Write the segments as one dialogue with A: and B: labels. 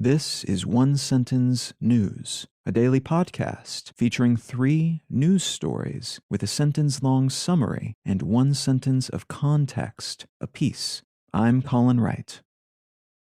A: This is One Sentence News, a daily podcast featuring 3 news stories with a sentence-long summary and 1 sentence of context apiece. I'm Colin Wright.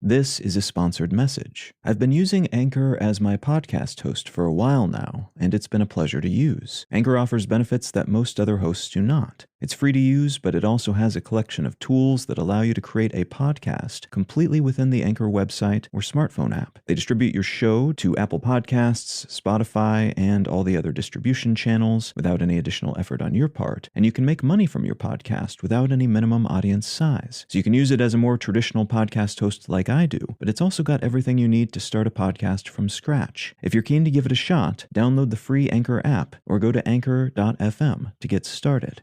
A: This is a sponsored message. I've been using Anchor as my podcast host for a while now, and it's been a pleasure to use. Anchor offers benefits that most other hosts do not. It's free to use, but it also has a collection of tools that allow you to create a podcast completely within the Anchor website or smartphone app. They distribute your show to Apple Podcasts, Spotify, and all the other distribution channels without any additional effort on your part, and you can make money from your podcast without any minimum audience size. So you can use it as a more traditional podcast host like I do, but it's also got everything you need to start a podcast from scratch. If you're keen to give it a shot, download the free Anchor app or go to anchor.fm to get started.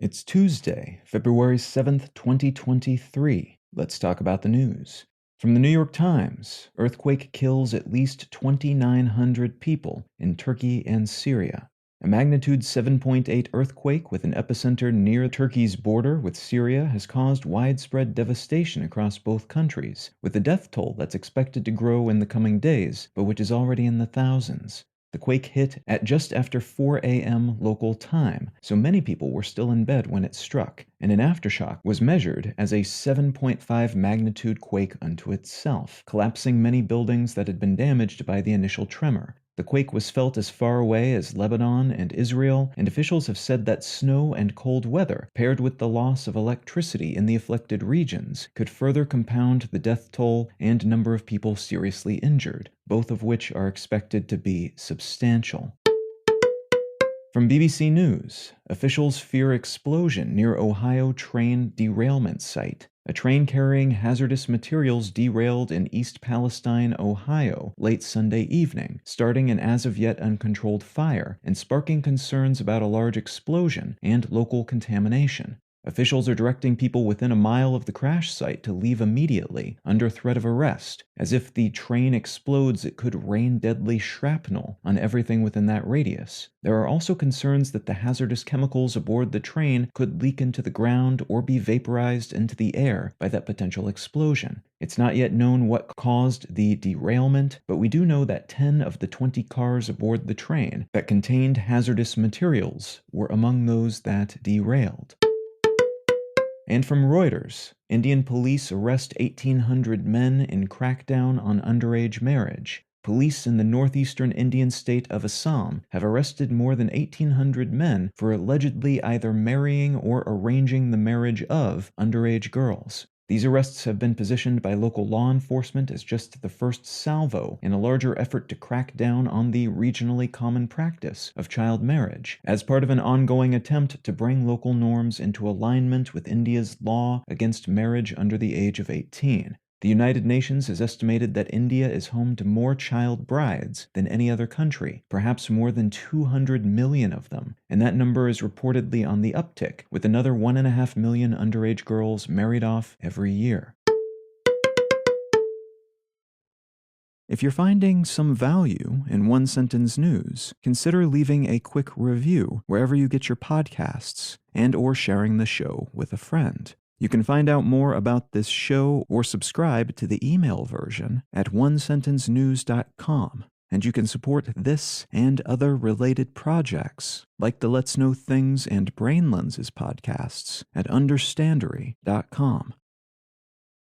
A: It's Tuesday, February 7th, 2023. Let's talk about the news. From the New York Times, earthquake kills at least 2,900 people in Turkey and Syria. A magnitude 7.8 earthquake with an epicenter near Turkey's border with Syria has caused widespread devastation across both countries, with the death toll that's expected to grow in the coming days, but which is already in the thousands. The quake hit at just after 4 a.m. local time, so many people were still in bed when it struck, and an aftershock was measured as a 7.5 magnitude quake unto itself, collapsing many buildings that had been damaged by the initial tremor. The quake was felt as far away as Lebanon and Israel, and officials have said that snow and cold weather, paired with the loss of electricity in the afflicted regions, could further compound the death toll and number of people seriously injured, both of which are expected to be substantial. From BBC News, officials fear explosion near Ohio train derailment site. A train carrying hazardous materials derailed in East Palestine, Ohio, late Sunday evening, starting an as-of-yet uncontrolled fire and sparking concerns about a large explosion and local contamination. Officials are directing people within a mile of the crash site to leave immediately, under threat of arrest, as if the train explodes it could rain deadly shrapnel on everything within that radius. There are also concerns that the hazardous chemicals aboard the train could leak into the ground or be vaporized into the air by that potential explosion. It's not yet known what caused the derailment, but we do know that 10 of the 20 cars aboard the train that contained hazardous materials were among those that derailed. And from Reuters, Indian police arrest 1,800 men in crackdown on underage marriage. Police in the northeastern Indian state of Assam have arrested more than 1,800 men for allegedly either marrying or arranging the marriage of underage girls. These arrests have been positioned by local law enforcement as just the first salvo in a larger effort to crack down on the regionally common practice of child marriage, as part of an ongoing attempt to bring local norms into alignment with India's law against marriage under the age of 18. The United Nations has estimated that India is home to more child brides than any other country, perhaps more than 200 million of them, and that number is reportedly on the uptick, with another 1.5 million underage girls married off every year. If you're finding some value in One Sentence News, consider leaving a quick review wherever you get your podcasts and/or sharing the show with a friend. You can find out more about this show or subscribe to the email version at onesentencenews.com, and you can support this and other related projects, like the Let's Know Things and Brain Lenses podcasts, at understandery.com.